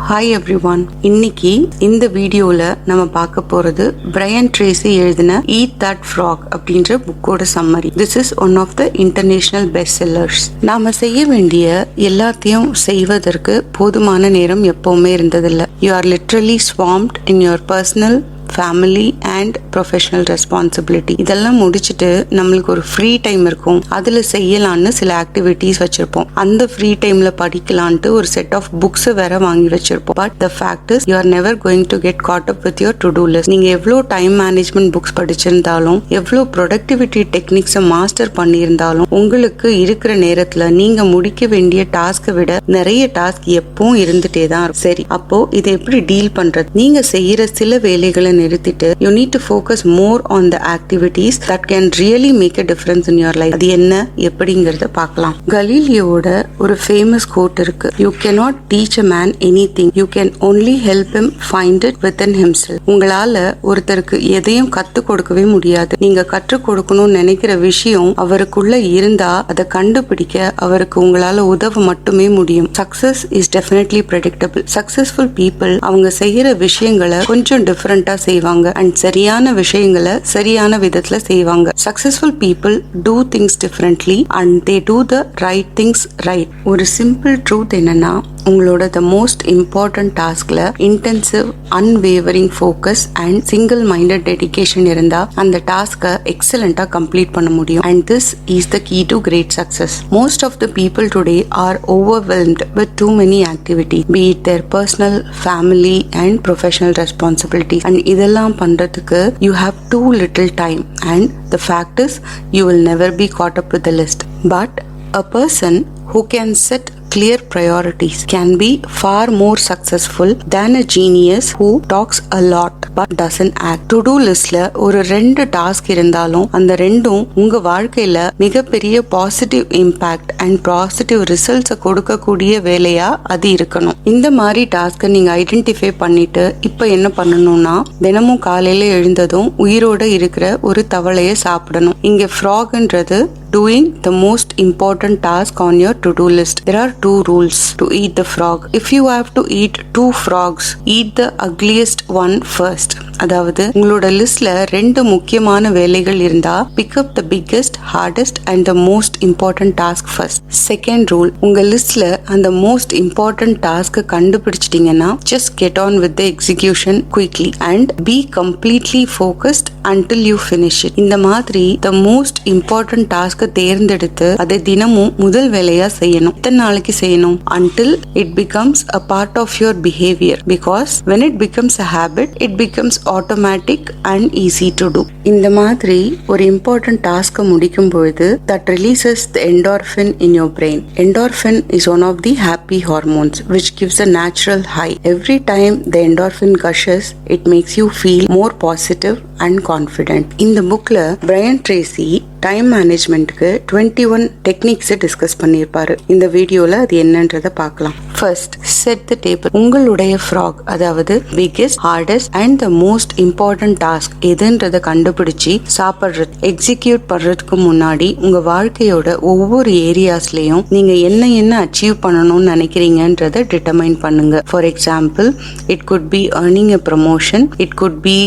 Hi everyone. இன்னைக்கு இந்த வீடியோல நம்ம பார்க்க போறது பிரையன் ட்ரேசி எழுதின ஈட் தட் ஃப்ராக் அப்படின்ற புக்கோட சம்மரி. This is one of the international best sellers. நாம செய்ய வேண்டிய எல்லாத்தையும் செய்வதற்கு போதுமான நேரம் எப்பவுமே இருந்ததில்லை. You are literally swamped in your personal family and professional responsibility. இதெல்லாம் முடிச்சுட்டு நம்மளுக்கு ஒரு ஃப்ரீ டைம் இருக்கும். அதில் செய்யலான்னு சில ஆக்டிவிட்டீஸ் வச்சிருப்போம். அந்த ஃப்ரீ டைம்ல படிக்கலான்ட்டு ஒரு செட் ஆஃப் புக்ஸை வேற வாங்கி வச்சிருப்போம். But the fact is you are never going to get caught up with your to do list. நீங்க எவ்வளோ டைம் மேனேஜ்மெண்ட் புக்ஸ் படிச்சிருந்தாலும், எவ்வளோ ப்ரொடக்டிவிட்டி டெக்னிக்ஸை மாஸ்டர் பண்ணியிருந்தாலும், உங்களுக்கு இருக்கிற நேரத்தில் நீங்க முடிக்க வேண்டிய டாஸ்கை விட நிறைய டாஸ்க் எப்பவும் இருந்துட்டே தான் இருக்கும். சரி, அப்போ இதை எப்படி டீல் பண்றது? நீங்க செய்யற சில வேலைகளை நிறுத்திட்டு you need to focus more on the activities that can really make a difference in your life. அது என்ன எப்படிங்கறத பார்க்கலாம். கலீலியோட ஒரு ஃபேமஸ் கோட் இருக்கு. You cannot teach a man anything. You can only help him find it within himself. உங்களால ஒருத்தருக்கு எதையும் கத்து கொடுக்கவே முடியாது. நீங்க கற்றுக் கொடுக்கணும்னு நினைக்கிற விஷயம் அவருக்குள்ள இருந்தா அதை கண்டுபிடிக்க அவருக்கு உங்களால உதவ மட்டுமே முடியும். Success is definitely predictable. Successful people அவங்க செய்யற விஷயங்களை கொஞ்சம் டிஃபரெண்டா செய்வாங்க அண்ட் சரியான விஷயங்களை சரியான விதத்துல செய்வாங்க. Successful people do things differently and they do the right things right. ஒரு சிம்பிள் ட்ரூத் என்னன்னா, உங்களோட த மோஸ்ட் இம்பார்ட்டன்ட் டாஸ்க்ல intensive unwavering focus and single minded dedication இருந்தா அந்த டாஸ்கை எக்ஸலண்டா கம்ப்ளீட் பண்ண முடியும். And this is the key to great success. Most of the people today are overwhelmed with too many activity, be it their personal, family and professional responsibility. And இதெல்லாம் பண்றதுக்கு you have too little time and the fact is you will never be caught up with the list. But a person who can set clear priorities can be far more successful than a genius who talks a lot but doesn't act. To-do listல ஒரு 2 task இருந்தாலும் அந்த ரெண்டும் உங்க வாழ்க்கையில மிகப்பெரிய positive impact and positive ரிசல்ட்ஸை கொடுக்கக்கூடிய வேலையா அது இருக்கணும். இந்த மாதிரி டாஸ்கை நீங்க ஐடென்டிஃபை பண்ணிட்டு இப்ப என்ன பண்ணணும்னா, தினமும் காலையில எழுந்ததும் உயிரோட இருக்கிற ஒரு தவளையை சாப்பிடணும். இங்க ஃப்ராக்ன்றது doing the most important task on your to-do list. There are 2 rules to eat the frog. If you have to eat 2 frogs, eat the ugliest one first. அதாவது உங்களோட லிஸ்ட்ல 2 முக்கியமான வேலைகள் இருந்தா pick up the biggest, hardest and the most important task first. Second rule, உங்க லிஸ்ட்ல அந்த most important task கண்டுபிடிச்சிட்டீங்கன்னா just get on with the execution quickly and be completely focused until you finish it. இந்த மாதிரி the most important task தேர்ந்தெடுத்து அதை தினமும் முதல் வேலையா செய்யணும். எத்தனை நாளைக்கு செய்யணும்? Until it becomes a part of your behavior, because when it becomes a habit, it becomes automatic and easy to do. இந்த மாதிரி ஒரு important task முடிக்கும் பொழுது that releases the endorphin in your brain. Endorphin is one of the happy hormones which gives a natural high. Every time the endorphin gushes, it makes you feel more positive and confident. இந்த புக்ல Brian Tracy time மேனேஜ்மெண்ட்க்கு 21 techniques discuss பண்ணியிருப்பாரு. இந்த வீடியோல அது என்னன்றத பார்க்கலாம். First, set the table. உங்களுடைய ஃப்ராக், அதாவது biggest, hardest and the most important task எதுன்றத கண்டுபிடிச்சு சாப்பிட்றது எக்ஸிக்யூட் பண்றதுக்கு முன்னாடி உங்க வாழ்க்கையோட ஒவ்வொரு ஏரியாஸ்லயும் நீங்க என்ன அச்சீவ் பண்ணணும்னு நினைக்கிறீங்கன்றத டிட்டர்மைன் பண்ணுங்க. For example, it could be earning a promotion, it could be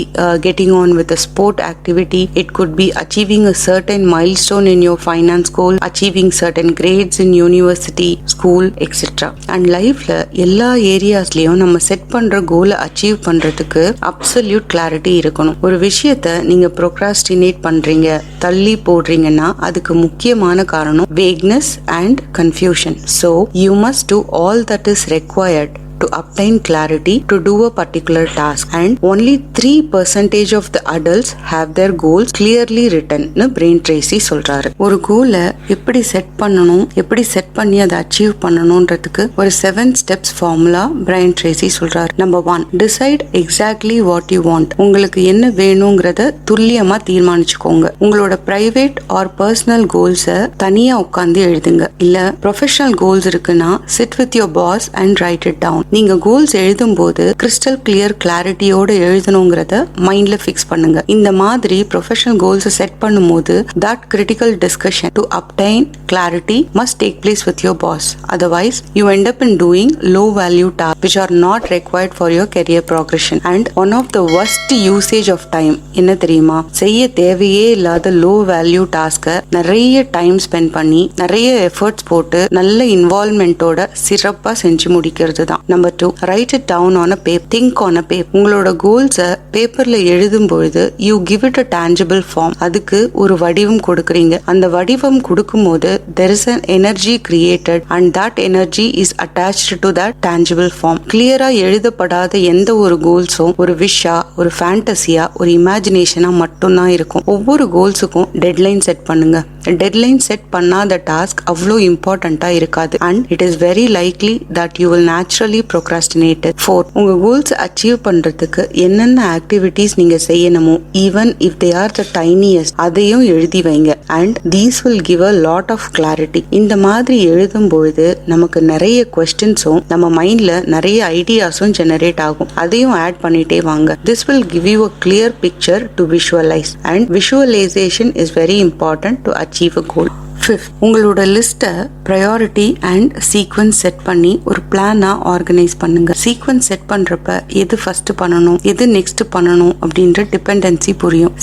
getting on with a sport activity, it could be achieving a certain milestone in your finance goal, achieving certain grades in university, school, etc. and லைஃப்ல எல்லா ஏரியாஸ்லயும் நம்ம set பண்ற கோலை achieve பண்றதுக்கு absolute clarity இருக்கணும். ஒரு விஷயத்த நீங்க procrastinate பண்றீங்க, தள்ளி போடுறீங்கன்னா அதுக்கு முக்கியமான காரணம் vagueness and confusion. So you must do all that is required to obtain clarity to do a particular task, and only 3% of the adults have their goals clearly written னு பிரையன் ட்ரேசி சொல்றாரு. ஒரு கோலை எப்படி set பண்ணணும், எப்படி set பண்ணி அதை achieve பண்ணணும்ன்றதுக்கு ஒரு 7 steps ஃபார்முலா பிரையன் ட்ரேசி சொல்றாரு. Number 1, decide exactly what you want. உங்களுக்கு என்ன வேணுங்கிறத துல்லியமா தீர்மானிச்சுக்கோங்க. உங்களோட பிரைவேட் ஆர் பர்சனல் கோல்ஸை தனியா உட்கார்ந்து எழுதுங்க. இல்ல ப்ரொஃபஷனல் கோல்ஸ் இருக்குன்னா sit with your boss and write it down. நீங்க கோல்ஸ் எழுதும் போது கிறிஸ்டல் கிளியர் கிளாரிட்டியோட எழுதணுங்கிறத மைண்ட்ல ஃபிக்ஸ் பண்ணுங்க. இந்த மாதிரி ப்ரொஃபஷனல் கோல்ஸ் செட் பண்ணும்போது that critical discussion to obtain clarity must take place with your boss. Otherwise, you end up in doing low value tasks which are not required for your career progression. And one of the worst usage of time என்ன தெரியுமா? செய்ய தேவையே இல்லாத low value டாஸ்க நிறைய time spend பண்ணி நிறைய efforts போட்டு நல்ல இன்வால்வ்மெண்டோட சிறப்பா செஞ்சு முடிக்கிறது தான். Number 2, write it down on a paper. Think on a paper. உங்களோட கோல்ஸை பேப்பர்ல எழுதும் பொழுது you give it a tangible form. அதுக்கு ஒரு வடிவம் கொடுக்குறீங்க. அந்த வடிவம் கொடுக்கும் போது there is an energy created and that energy is attached to that tangible form. கிளியரா எழுதப்படாத எந்த ஒரு கோல்ஸும் ஒரு விஷா, ஒரு ஃபேண்டசியா, ஒரு இமேஜினேஷனா மட்டும்தான் இருக்கும். ஒவ்வொரு கோல்ஸுக்கும் டெட்லைன் செட் பண்ணுங்க. டெட்லைன் செட் பண்ணாத டாஸ்க் அவ்வளோ இம்பார்ட்டண்டா இருக்காது and it is very likely that you will naturally procrastinate it. 4, உங்க கோல்ஸ் அச்சீவ் பண்றதுக்கு என்னென்ன ஆக்டிவிட்டிஸ் நீங்க செய்யணுமோ even if they are the tiniest அதையும் எழுதி வைங்க and these will give a lot of clarity. இந்த மாதிரி எழுதும் பொழுது நமக்கு நிறைய கொஸ்டின்ஸும் நம்ம மைண்ட்ல நிறைய ஐடியாஸும் ஜெனரேட் ஆகும். அதையும் ஆட் பண்ணிட்டே வாங்க. This will give you a clear picture to visualize and visualization is very important to achieve a goal. 5, உங்களோட லிஸ்ட்டை ப்ரையாரிட்டி அண்ட் சீக்வன்ஸ் செட் பண்ணி ஒரு பிளானா ஆர்கனைஸ் பண்ணுங்க. சீக்வன்ஸ் செட் பண்றப்ப எது ஃபர்ஸ்ட் பண்ணணும், எது நெக்ஸ்ட் பண்ணணும் அப்படின்ற டிபெண்டன்சி புரியும்.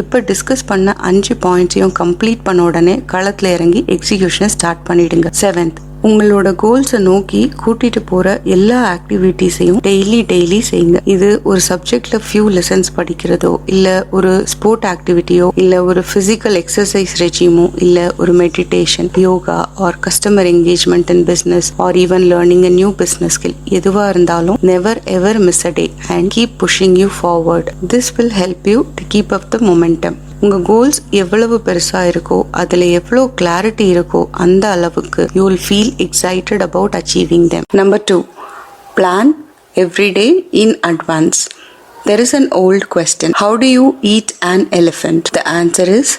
இப்ப டிஸ்கஸ் பண்ண 5 பாயிண்ட்ஸையும் கம்ப்ளீட் பண்ண உடனே களத்துல இறங்கி எக்ஸிகியூஷனை ஸ்டார்ட் பண்ணிடுங்க. 7th, உங்களோட கோல்ஸை நோக்கி கூட்டிட்டு போற எல்லா ஆக்டிவிட்டிஸையும் டெய்லி செய்யுங்க. இது ஒரு சப்ஜெக்ட்ல ஃபியூ லெசன்ஸ் படிக்கிறதோ, இல்ல ஒரு ஸ்போர்ட் ஆக்டிவிட்டியோ, இல்ல ஒரு பிசிக்கல் எக்ஸசைஸ் ரெஜிமோ, இல்ல ஒரு meditation, yoga or customer engagement in business or even learning a new business skill, எதுவா இருந்தாலும் never ever miss a day and keep pushing you forward. This will help you to keep up the momentum. உங்க goals எவ்வளவு பெருசா இருக்கோ, அதுல எவ்வளவு clarity இருக்கோ, அந்த அளவுக்கு you will feel excited about achieving them. Number 2, plan every day in advance. There is an old question, how do you eat an elephant? The answer is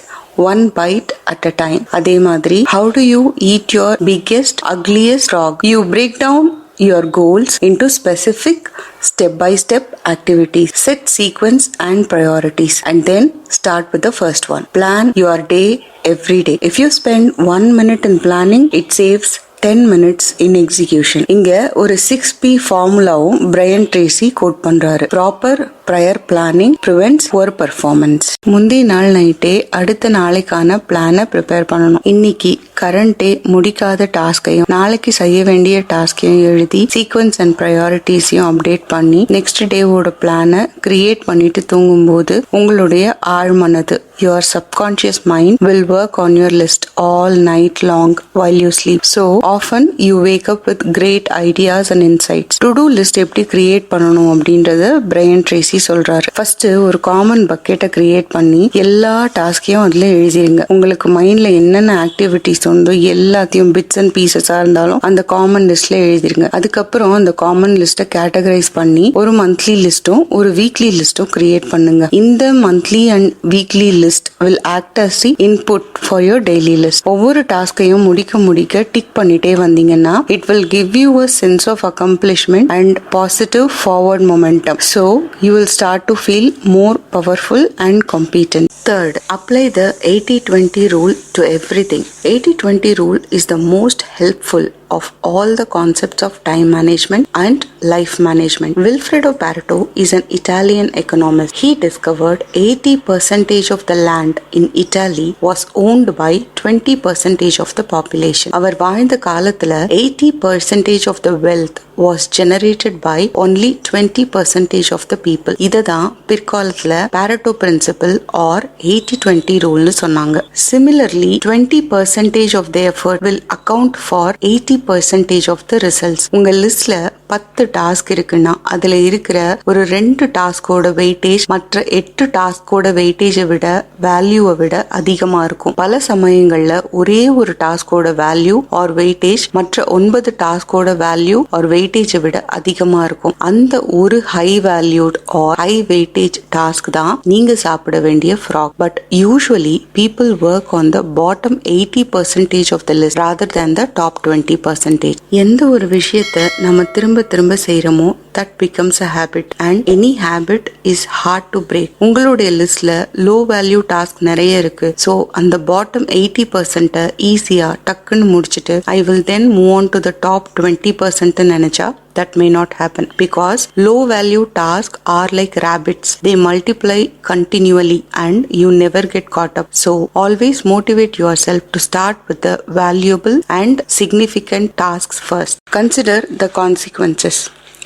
one bite at a time. அதே மாதிரி, how do you eat your biggest, ugliest frog? You break down your goals into specific step-by-step activities. Set sequence and priorities and then start with the first one. Plan your day every day. If you spend 1 minute in planning, it saves 10 minutes in execution. இங்க ஒரு 6P ஃபார்முலாவும் Brian Tracy code பண்றாரு. Proper prior planning prevents poor performance. முந்தைய நாள் நைட்டே அடுத்த நாளைக்கான பிளானை prepare பண்ணணும். இன்னைக்கு கரண்ட் டே முடிக்காத டாஸ்கையும் நாளைக்கு செய்ய வேண்டிய டாஸ்கையும் எழுதி சீக்வன்ஸ் அண்ட் ப்ரையாரிட்டிஸையும் அப்டேட் பண்ணி நெக்ஸ்ட் டேவோட பிளானை கிரியேட் பண்ணிட்டு தூங்கும்போது உங்களுடைய ஆழ்மனது, your subconscious mind will work on your list all night long while you sleep. So often you wake up with great ideas and insights. To do list எப்படி create பண்ணணும் அப்படின்றத Brian Tracy சொல்றாரு. First ஒரு common பக்கெட்டை create பண்ணி எல்லா டாஸ்கையும் அதுல எழுதிருங்க. உங்களுக்கு மைண்ட்ல என்னென்ன ஆக்டிவிட்டிஸ் உண்டோ எல்லாத்தையும் பிட்ஸ் அண்ட் பீசஸா இருந்தாலும் அந்த காமன் லிஸ்ட்ல எழுதிருங்க. அதுக்கப்புறம் அந்த காமன் லிஸ்ட்டை கேட்டகரைஸ் பண்ணி ஒரு மந்த்லி லிஸ்டும் ஒரு வீக்லி லிஸ்டும் கிரியேட் பண்ணுங்க. இந்த monthly and weekly list will act as the input for your daily list. ஒவ்வொரு டாஸ்கையும் முடிக்க டிக் பண்ணிட்டே வந்தீங்கன்னா it will give you a sense of accomplishment and positive forward momentum. So you will start to feel more powerful and competent. Third, apply the 80-20 rule to everything. 80-20 rule is the most helpful of all the concepts of time management and life management. Vilfredo Pareto is an Italian economist. He discovered 80% of the land in Italy was owned by 20% of the population. அவர் வாழ்ந்த காலத்துல 80% of the wealth was generated by only 20% of the people. இததான் பிற்காலத்துல Pareto principle or 80-20 rule சொன்னாங்க. Similarly, 20% of the effort will account for 80% of the results. உங்க லிஸ்ட்ல 10 task இருக்குன்னா அதுல இருக்கிற ஒரு 2 டாஸ்கோட வெயிட்டேஜ் மற்ற 8 டாஸ்கோட வெயிட்டேஜை விட வேல்யூவை விட அதிகமா இருக்கும். பல சமயங்கள்ல ஒரே ஒரு டாஸ்கோட வேல்யூ ஆர் வெயிட்டேஜ் மற்ற 9 டாஸ்கோட வேல்யூ ஆர் வெயிட்டேஜை விட அதிகமா இருக்கும். அந்த ஒரு high valued or high weightage task தான் நீங்க சாப்பிட வேண்டிய frog. But usually people work on the bottom 80% of the list rather than the top 20%. எந்த ஒரு விஷயத்தை நம்ம திரும்ப திரும்ப செய்யறோமோ that becomes a habit and any habit is hard to break. உங்களுடைய லிஸ்ட்ல லோ வேல்யூ டாஸ்க் நிறைய இருக்கு. ஸோ அந்த பாட்டம் 80% ஈஸியா டக்குன்னு முடிச்சுட்டு I will then move on to the top 20% நினைச்சா that may not happen because low value tasks are like rabbits. They multiply continually and you never get caught up. So always motivate yourself to start with the valuable and significant tasks first. Consider the consequences.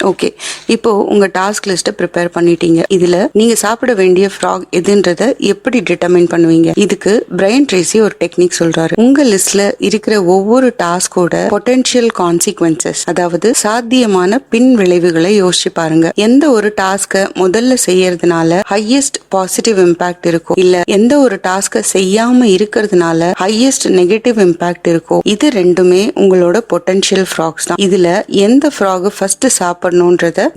Okay, இப்போ உங்க task லிஸ்ட்டை prepare பண்ணிட்டீங்க. இதுல நீங்க சாப்பிட வேண்டிய frock எதுன்றத எப்படி determine பண்ணுவீங்க? இதுக்கு பிரையன் ட்ரேசி ஒரு டெக்னிக் சொல்றாரு. உங்க லிஸ்ட்ல இருக்கிற ஒவ்வொரு டாஸ்கோட பொட்டென்ஷியல் கான்சிக்வன்சஸ், அதாவது சாத்தியமான பின் விளைவுகளை யோசிச்சு பாருங்க. எந்த ஒரு டாஸ்க முதல்ல செய்யறதுனால ஹையஸ்ட் பாசிட்டிவ் இம்பாக்ட் இருக்கும், இல்ல எந்த ஒரு டாஸ்க செய்யாம இருக்கிறதுனால ஹையஸ்ட் நெகட்டிவ் இம்பாக்ட் இருக்கும். இது ரெண்டுமே உங்களோட பொட்டென்ஷியல் ஃப்ராக்ஸ் தான். இதுல எந்த ஃப்ராக் ஃபர்ஸ்ட் சாப்பிட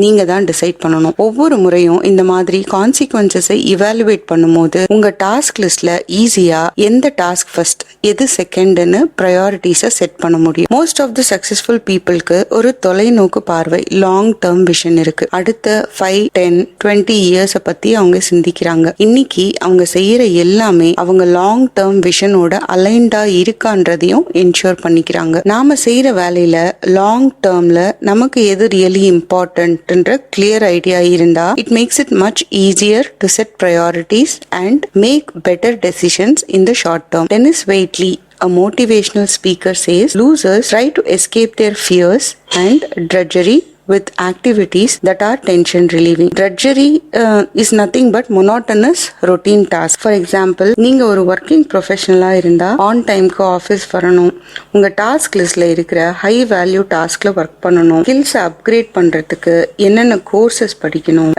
நீங்க தான் டிசைட் பண்ணணும். ஒவ்வொரு முறையும் இந்த மாதிரி கான்சிக்வன்சஸை இவாலுவேட் பண்ணும்போது உங்க டாஸ்க் லிஸ்ட்ல ஈஸியா எந்த டாஸ்க் ஃபர்ஸ்ட் எது செகண்ட்னு ப்ரையாரிட்டிஸை செட் பண்ண முடியும். மோஸ்ட் ஆஃப் தி சக்சஸ்ஃபுல் பீப்புளுக்கு ஒரு தொலைநோக்கு பார்வை, லாங் டேர்ம் விஷன் இருக்கு. அடுத்த 5, 10, 20 இயர்ஸ் பத்தி அவங்க சிந்திக்கிறாங்க. இன்னைக்கு அவங்க செய்யற எல்லாமே அவங்க லாங் டேர்ம் விஷனோட அலைன்டா இருக்கான்றதையும் என்ஷூர் பண்ணிக்கிறாங்க. நாம செய்யற வேலையில லாங் டேர்ம்ல நமக்கு எது ரியலி important clear idea இருந்தா it makes it much easier to set priorities and make better decisions in the short term. Dennis Waitley, a motivational speaker, says losers try to escape their fears and drudgery with activities that are tension relieving. Drudgery is nothing but monotonous routine task. For example, நீங்க ஒரு working professional இருந்தா on டைம்க்கு office வரணும், உங்க task லிஸ்ட்ல இருக்கிற high value டாஸ்க்ல work பண்ணணும், skills upgrade பண்றதுக்கு என்னென்ன கோர்சஸ் படிக்கணும்,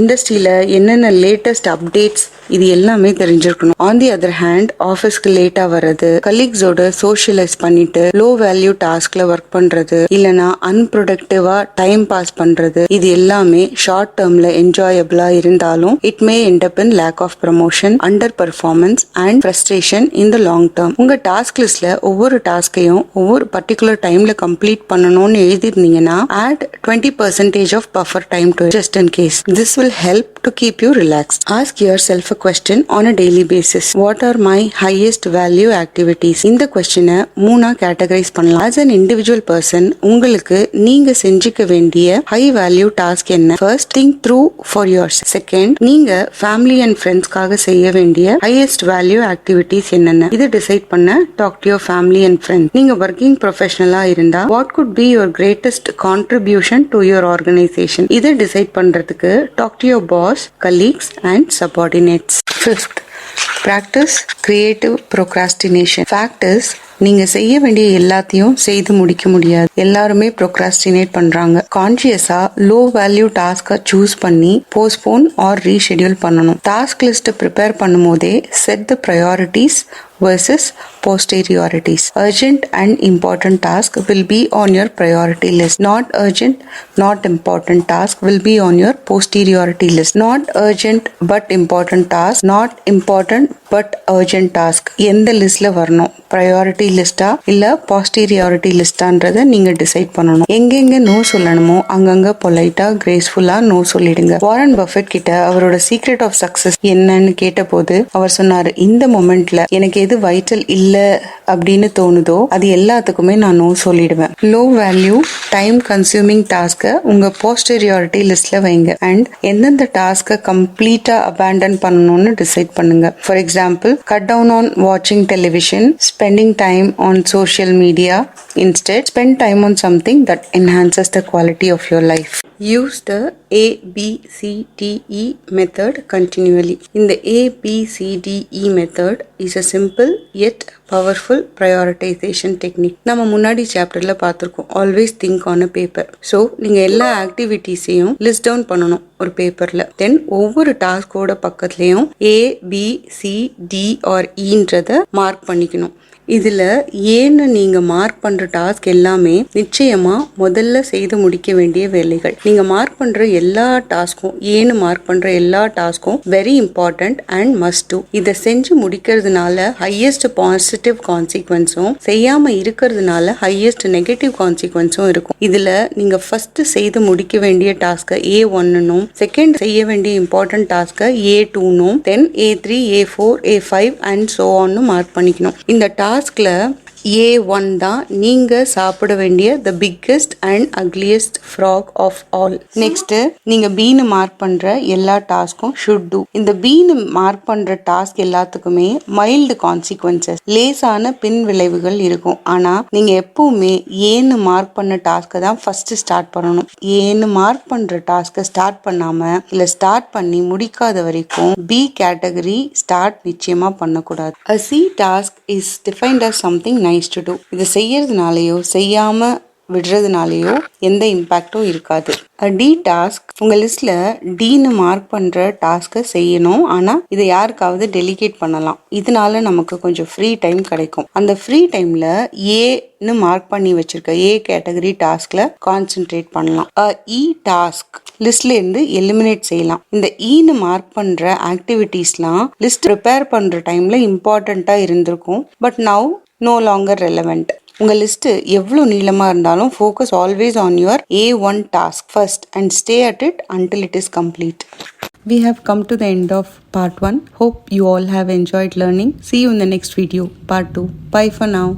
இண்டஸ்ட்ரியில என்னென்ன லேட்டஸ்ட் அப்டேட்ஸ், இது எல்லாமே தெரிஞ்சிருக்கணும். ஆன் தி அதர் ஹேண்ட் ஆஃபீஸ்க்கு லேட்டா வர்றது, கலீக்ஸோட சோஷியலைஸ் பண்ணிட்டு லோ வேல்யூ டாஸ்க்ல ஒர்க் பண்றது, இல்லனா அன்ப்ரொடக்டிவா டைம் பாஸ் பண்றது, இது எல்லாமே ஷார்ட் டேர்ம்ல என்ஜாயபிளா இருந்தாலும் it may end up in lack of promotion, under performance and frustration in the long term. உங்க டாஸ்க் லிஸ்ட்ல ஒவ்வொரு டாஸ்கையும் ஒவ்வொரு பர்டிகுலர் டைம்ல கம்ப்ளீட் பண்ணணும்னு எழுதிருந்தீங்கன்னா add 20% of buffer time to it just in case. This will help to keep you relaxed. Ask yourself a question on a daily basis. What are my highest value activities? இந்த கொஸ்டினை 3 categorise பண்ணலாம். As an individual person, உங்களுக்கு நீங்க செஞ்சுக்க வேண்டிய high value task என்ன? First, think through for yours. Second, நீங்க family and ஃப்ரெண்ட்ஸ்க்காக செய்ய வேண்டிய ஹையஸ்ட் வேல்யூ ஆக்டிவிட்டிஸ் என்னென்ன? இது டிசைட் பண்ண talk to your family and friends. நீங்க ஒர்க்கிங் ப்ரொஃபஷனலா இருந்தா what could be your greatest contribution to your organization? இதை டிசைட் பண்றதுக்கு talk to your boss, colleagues and subordinates. Fifth, practice creative procrastination. Fact is, நீங்க செய்ய வேண்டிய எல்லாத்தையும் செய்து முடிக்க முடியாது. எல்லாருமே procrastinate பண்றாங்க. கான்சியஸா லோ வேல்யூ டாஸ்க சூஸ் பண்ணி போஸ்ட்போன் ஆர் ரீஷெடியூல் பண்ணணும். டாஸ்க் லிஸ்ட் ப்ரிப்பேர் பண்ணும் போதே set the priorities versus posteriorities. Urgent and important task will be on your priority list. Not urgent, not important task will be on your posteriority list. Not urgent but important task, not important but urgent task. எந்த லிஸ்ட்ல வரணும்? priority லிஸ்டா இல்ல posteriority லிஸ்டான்றத நீங்க decide பண்ணணும். எங்கெங்க no சொல்லணுமோ அங்கங்க பொலைட்டா கிரேஸ்ஃபுல்லா no சொல்லிடுங்க. வாரன் பஃபெட் கிட்ட அவரோட சீக்ரெட் ஆஃப் சக்சஸ் என்னன்னு கேட்டபோது அவர் சொன்னாரு, இந்த மொமெண்ட்ல எனக்கு எது வைட்டல் இல்ல அப்படின்னு தோணுதோ அது எல்லாத்துக்குமே நான் நோ சொல்லிடுவேன். லோ வேல்யூ டைம் கன்சியூமிங் டாஸ்க உங்க போஸ்டீரியாரிட்டி லிஸ்ட்ல வைங்க அண்ட் எந்தெந்த டாஸ்க கம்ப்ளீட்டா அபேண்டன் பண்ணணும்னு டிசைட் பண்ணுங்க. For example, cut down on வாட்சிங் television, spending time on social media. Instead, spend time on something that enhances the quality of your life. Use the ABCDE method continually. In the ABCDE method is a simple yet powerful prioritization technique. நம்ம முன்னாடி சாப்டர்ல பார்த்திருக்கோம். Always think on a paper. So நீங்க எல்லா ஆக்டிவிட்டிஸையும் list down பண்ணணும் ஒரு பேப்பர்ல. Then ஒவ்வொரு டாஸ்கோட பக்கத்துலயும் A, B, C, D or Eன்றத மார்க் பண்ணிக்கணும். இதுல ஏன்னு நீங்க மார்க் பண்ற டாஸ்க் எல்லாமே நிச்சயமா முதல்ல செய்து முடிக்க வேண்டிய வேலைகள். நீங்க மார்க் பண்ற எல்லா டாஸ்க்கும், ஏன்னு மார்க் பண்ற எல்லா டாஸ்க்கும் very important and must do. இதை செஞ்சு முடிக்கிறதுனால ஹையஸ்ட் பாசிட்டிவ் கான்சிக்வன்ஸும், செய்யாம இருக்கிறதுனால ஹையஸ்ட் நெகட்டிவ் கான்சிக்வன்ஸும் இருக்கும். இதுல நீங்க ஃபர்ஸ்ட் செய்து முடிக்க வேண்டிய டாஸ்க A1னும், செகண்ட் செய்ய வேண்டிய இம்பார்ட்டன்ட் டாஸ்க A2னும், then A3, A4, A5 and so on mark பண்ணிக்கணும். இந்த டாஸ்க்ல A1 தான் நீங்க சாப்பிட வேண்டிய the biggest and ugliest frog of all. Next நீங்க Bன்னு மார்க் பண்ற எல்லா டாஸ்க்கும் should do. இந்த Bன்னு மார்க் பண்ற டாஸ்க் எல்லாத்துக்குமே மைல்டு கான்சிக்வன்சஸ், லேசான பின் விளைவுகள் இருக்கும். ஆனா நீங்க எப்பவுமே ஏன்னு மார்க் பண்ண டாஸ்க தான் ஃபர்ஸ்ட் ஸ்டார்ட் பண்ணணும். ஏன்னு மார்க் பண்ற டாஸ்க ஸ்டார்ட் பண்ணாம இல்ல ஸ்டார்ட் பண்ணி முடிக்காத வரைக்கும் B கேட்டகரி ஸ்டார்ட் நிச்சயமா பண்ணக்கூடாது. A C task is defined as something nice to do. இது செய்யறதுனாலயோ செய்யாம விடுறதுனாலயோ எந்த இம்பாக்டும் இருக்காது. டி டாஸ்க், உங்க லிஸ்ட்ல டின்னு மார்க் பண்ற டாஸ்க செய்யணும். ஆனா இதை யாருக்காவது டெலிகேட் பண்ணலாம். இதனால நமக்கு கொஞ்சம் ஃப்ரீ டைம் கிடைக்கும். அந்த ஃப்ரீ டைம்ல ஏன்னு மார்க் பண்ணி வச்சிருக்க ஏ கேட்டகரி டாஸ்க்ல கான்சென்ட்ரேட் பண்ணலாம். இ டாஸ்க் லிஸ்ட்ல இருந்து எலிமினேட் செய்யலாம். இந்த ஈன்னு மார்க் பண்ற ஆக்டிவிட்டிஸ்லாம் லிஸ்ட் ப்ரிப்பேர் பண்ற டைம்ல இம்பார்ட்டண்டா இருந்திருக்கும். But now no longer relevant. உங்க லிஸ்ட் எவ்வளவு நீளமா இருந்தாலும் focus always on your A1 task first and stay at it until it is complete. We have come to the end of part 1. Hope you all have enjoyed learning. See you in the next video, part 2. Bye for now.